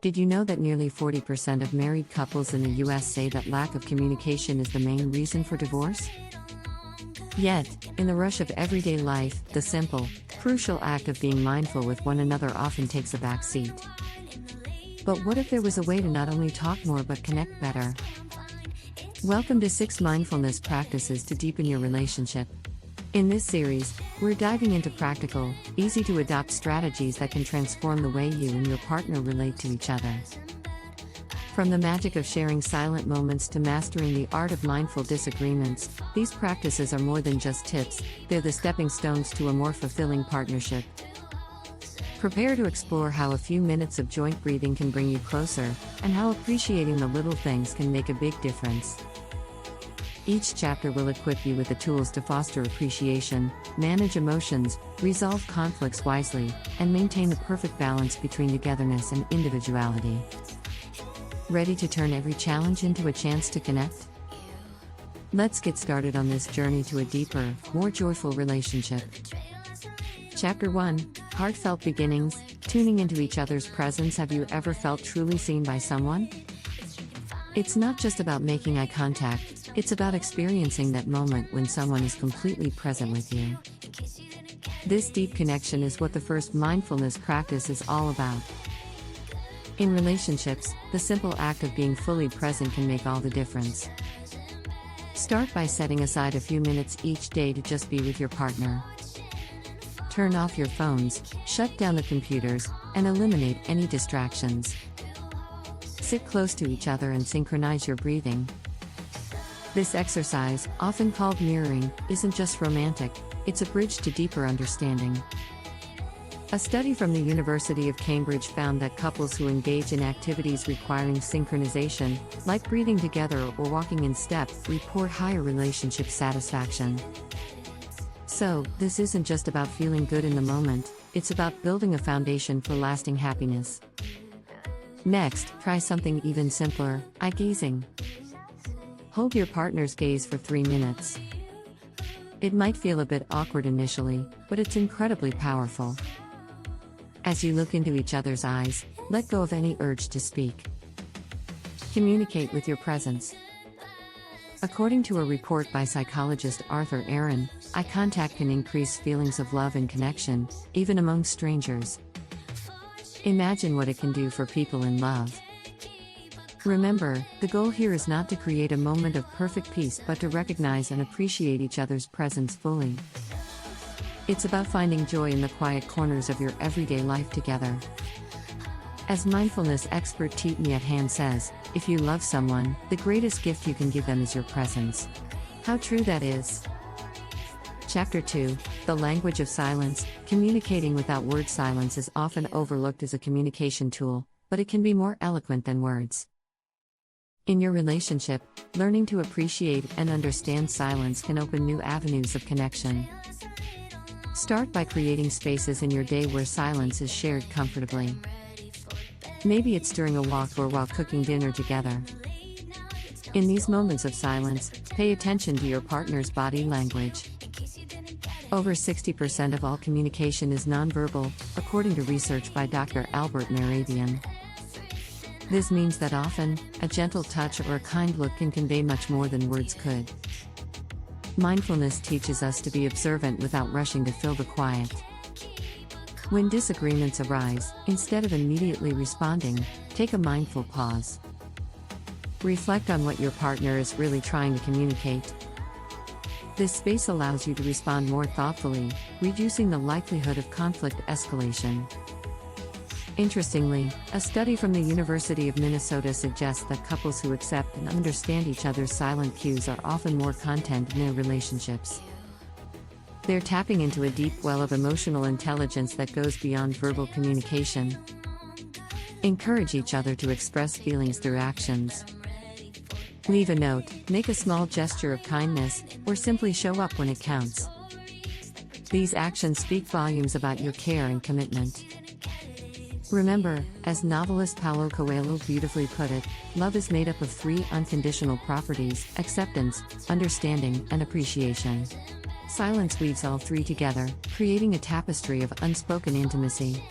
Did you know that nearly 40% of married couples in the US say that lack of communication is the main reason for divorce? Yet, in the rush of everyday life, the simple, crucial act of being mindful with one another often takes a back seat. But what if there was a way to not only talk more but connect better? Welcome to 6 mindfulness practices to deepen your relationship. In this series, we're diving into practical, easy-to-adopt strategies that can transform the way you and your partner relate to each other. From the magic of sharing silent moments to mastering the art of mindful disagreements, these practices are more than just tips, they're the stepping stones to a more fulfilling partnership. Prepare to explore how a few minutes of joint breathing can bring you closer, and how appreciating the little things can make a big difference. Each chapter will equip you with the tools to foster appreciation, manage emotions, resolve conflicts wisely, and maintain the perfect balance between togetherness and individuality. Ready to turn every challenge into a chance to connect? Let's get started on this journey to a deeper, more joyful relationship. Chapter 1: Heartfelt Beginnings, Tuning into each other's presence. Have you ever felt truly seen by someone? It's not just about making eye contact, it's about experiencing that moment when someone is completely present with you. This deep connection is what the first mindfulness practice is all about. In relationships, the simple act of being fully present can make all the difference. Start by setting aside a few minutes each day to just be with your partner. Turn off your phones, shut down the computers, and eliminate any distractions. Sit close to each other and synchronize your breathing. This exercise, often called mirroring, isn't just romantic, it's a bridge to deeper understanding. A study from the University of Cambridge found that couples who engage in activities requiring synchronization, like breathing together or walking in step, report higher relationship satisfaction. So, this isn't just about feeling good in the moment, it's about building a foundation for lasting happiness. Next, try something even simpler: eye gazing. Hold your partner's gaze for 3 minutes. It might feel a bit awkward initially, but it's incredibly powerful. As you look into each other's eyes, let go of any urge to speak. Communicate with your presence. According to a report by psychologist Arthur Aaron, eye contact can increase feelings of love and connection, even among strangers. Imagine what it can do for people in love. Remember, the goal here is not to create a moment of perfect peace but to recognize and appreciate each other's presence fully. It's about finding joy in the quiet corners of your everyday life together. As mindfulness expert Deepen says, if you love someone, the greatest gift you can give them is your presence. How true that is. Chapter 2: The Language of Silence. Communicating without words. Silence is often overlooked as a communication tool, but it can be more eloquent than words. In your relationship, learning to appreciate and understand silence can open new avenues of connection. Start by creating spaces in your day where silence is shared comfortably. Maybe it's during a walk or while cooking dinner together. In these moments of silence, pay attention to your partner's body language. Over 60% of all communication is nonverbal, according to research by Dr. Albert Mehrabian. This means that often, a gentle touch or a kind look can convey much more than words could. Mindfulness teaches us to be observant without rushing to fill the quiet. When disagreements arise, instead of immediately responding, take a mindful pause. Reflect on what your partner is really trying to communicate. This space allows you to respond more thoughtfully, reducing the likelihood of conflict escalation. Interestingly, a study from the University of Minnesota suggests that couples who accept and understand each other's silent cues are often more content in their relationships. They're tapping into a deep well of emotional intelligence that goes beyond verbal communication. Encourage each other to express feelings through actions. Leave a note, make a small gesture of kindness, or simply show up when it counts. These actions speak volumes about your care and commitment. Remember, as novelist Paulo Coelho beautifully put it, love is made up of 3 unconditional properties: acceptance, understanding, and appreciation. Silence weaves all 3 together, creating a tapestry of unspoken intimacy.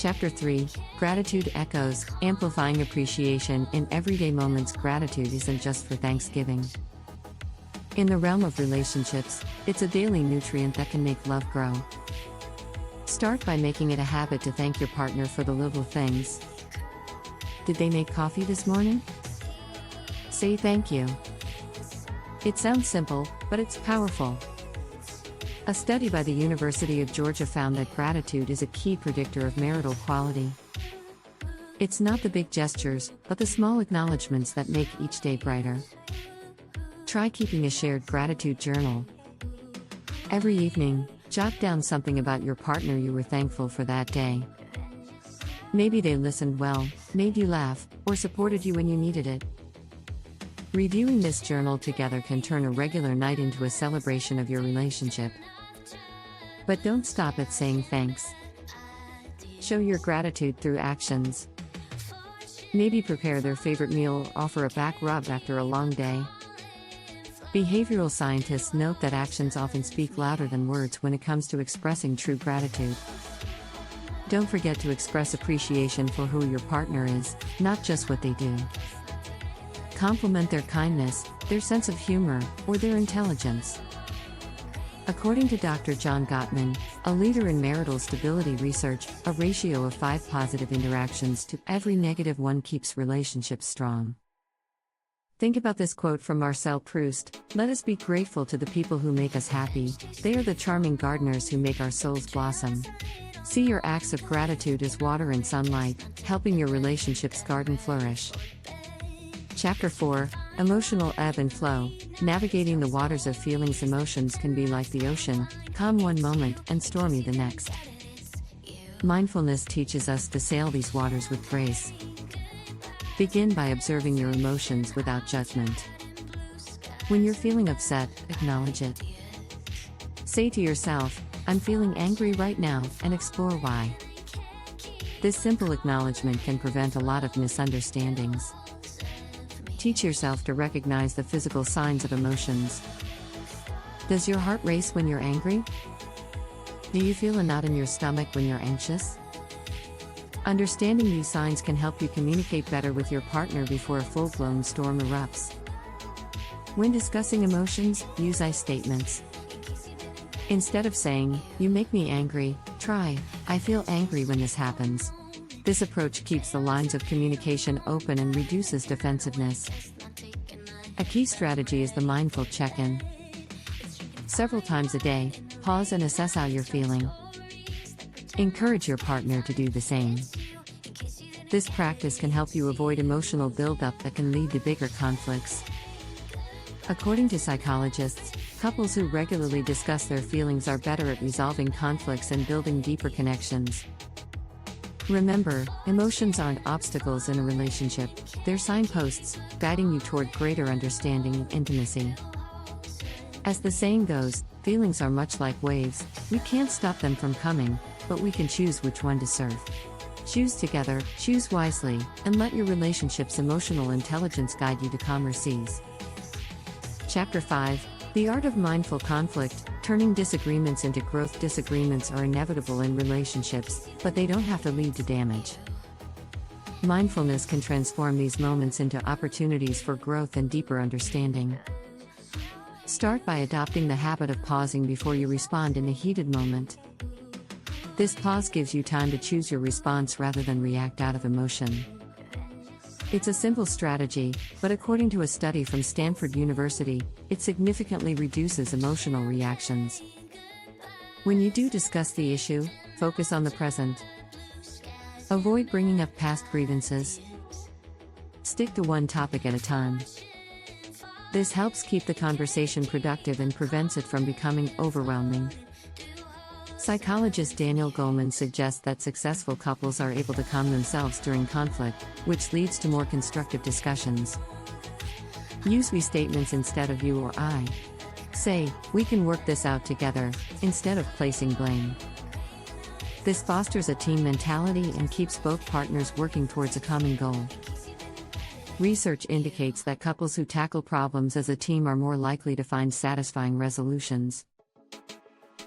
Chapter 3 Gratitude Echoes Amplifying Appreciation in Everyday Moments. Gratitude isn't just for Thanksgiving. In the realm of relationships, it's a daily nutrient that can make love grow. Start by making it a habit to thank your partner for the little things. Did they make coffee this morning? Say thank you. It sounds simple, but it's powerful. A study by the University of Georgia found that gratitude is a key predictor of marital quality. It's not the big gestures, but the small acknowledgments that make each day brighter. Try keeping a shared gratitude journal. Every evening, jot down something about your partner you were thankful for that day. Maybe they listened well, made you laugh, or supported you when you needed it. Reviewing this journal together can turn a regular night into a celebration of your relationship. But don't stop at saying thanks. Show your gratitude through actions. Maybe prepare their favorite meal or offer a back rub after a long day. Behavioral scientists note that actions often speak louder than words when it comes to expressing true gratitude. Don't forget to express appreciation for who your partner is, not just what they do. Compliment their kindness, their sense of humor, or their intelligence. According to Dr. John Gottman, a leader in marital stability research, a ratio of 5 positive interactions to every negative one keeps relationships strong. Think about this quote from Marcel Proust: "Let us be grateful to the people who make us happy, they are the charming gardeners who make our souls blossom." See your acts of gratitude as water and sunlight, helping your relationship's garden flourish. Chapter 4 Emotional Ebb and Flow Navigating the waters of feelings. Emotions can be like the ocean, calm one moment and stormy the next. Mindfulness teaches us to sail these waters with grace. Begin by observing your emotions without judgment. When you're feeling upset, acknowledge it. Say to yourself, "I'm feeling angry right now," and explore why. This simple acknowledgement can prevent a lot of misunderstandings. Teach yourself to recognize the physical signs of emotions. Does your heart race when you're angry? Do you feel a knot in your stomach when you're anxious? Understanding these signs can help you communicate better with your partner before a full-blown storm erupts. When discussing emotions, use I statements. Instead of saying, "You make me angry," try, "I feel angry when this happens." This approach keeps the lines of communication open and reduces defensiveness. A key strategy is the mindful check-in. Several times a day, pause and assess how you're feeling. Encourage your partner to do the same. This practice can help you avoid emotional buildup that can lead to bigger conflicts. According to psychologists, couples who regularly discuss their feelings are better at resolving conflicts and building deeper connections. Remember, emotions aren't obstacles in a relationship, they're signposts, guiding you toward greater understanding and intimacy. As the saying goes, feelings are much like waves, we can't stop them from coming, but we can choose which one to surf. Choose together, choose wisely, and let your relationship's emotional intelligence guide you to calmer seas. Chapter 5 The Art of Mindful Conflict Turning disagreements into growth. Disagreements are inevitable in relationships, but they don't have to lead to damage. Mindfulness can transform these moments into opportunities for growth and deeper understanding. Start by adopting the habit of pausing before you respond in a heated moment. This pause gives you time to choose your response rather than react out of emotion. It's a simple strategy, but according to a study from Stanford University, it significantly reduces emotional reactions. When you do discuss the issue, focus on the present. Avoid bringing up past grievances. Stick to one topic at a time. This helps keep the conversation productive and prevents it from becoming overwhelming. Psychologist Daniel Goleman suggests that successful couples are able to calm themselves during conflict, which leads to more constructive discussions. Use we statements instead of you or I. Say, "We can work this out together," instead of placing blame. This fosters a team mentality and keeps both partners working towards a common goal. Research indicates that couples who tackle problems as a team are more likely to find satisfying resolutions.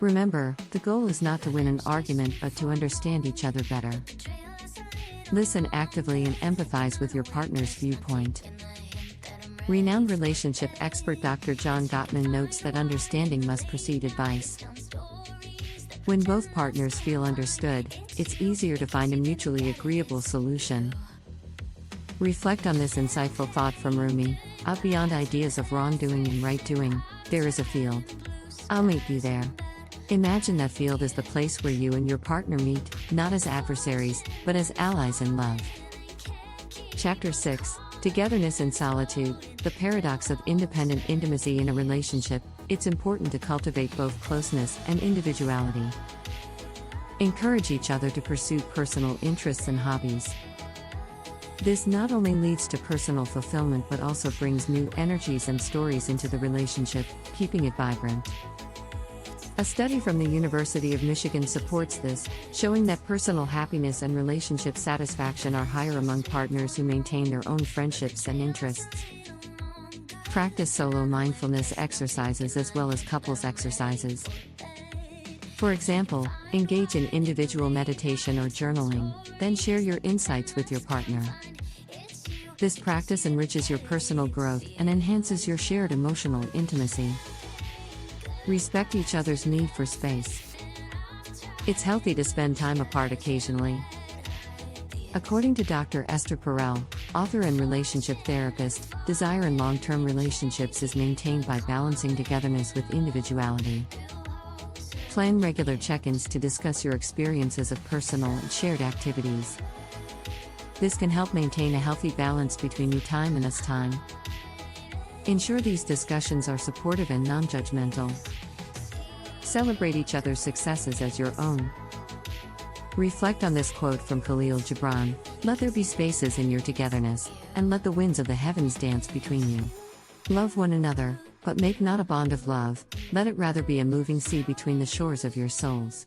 Remember, the goal is not to win an argument but to understand each other better. Listen actively and empathize with your partner's viewpoint. Renowned relationship expert Dr. John Gottman notes that understanding must precede advice. When both partners feel understood, it's easier to find a mutually agreeable solution. Reflect on this insightful thought from Rumi: out beyond ideas of wrongdoing and right doing, there is a field. I'll meet you there. Imagine that field as the place where you and your partner meet, not as adversaries, but as allies in love. Chapter 6: Togetherness in Solitude, the Paradox of Independent Intimacy in a Relationship. It's important to cultivate both closeness and individuality. Encourage each other to pursue personal interests and hobbies. This not only leads to personal fulfillment but also brings new energies and stories into the relationship, keeping it vibrant. A study from the University of Michigan supports this, showing that personal happiness and relationship satisfaction are higher among partners who maintain their own friendships and interests. Practice solo mindfulness exercises as well as couples exercises. For example, engage in individual meditation or journaling, then share your insights with your partner. This practice enriches your personal growth and enhances your shared emotional intimacy. Respect each other's need for space. It's healthy to spend time apart occasionally. According to Dr. Esther Perel, author and relationship therapist, desire in long-term relationships is maintained by balancing togetherness with individuality. Plan regular check-ins to discuss your experiences of personal and shared activities. This can help maintain a healthy balance between you time and us time. Ensure these discussions are supportive and non-judgmental. Celebrate each other's successes as your own. Reflect on this quote from Khalil Gibran: "Let there be spaces in your togetherness, and let the winds of the heavens dance between you. Love one another, but make not a bond of love, let it rather be a moving sea between the shores of your souls."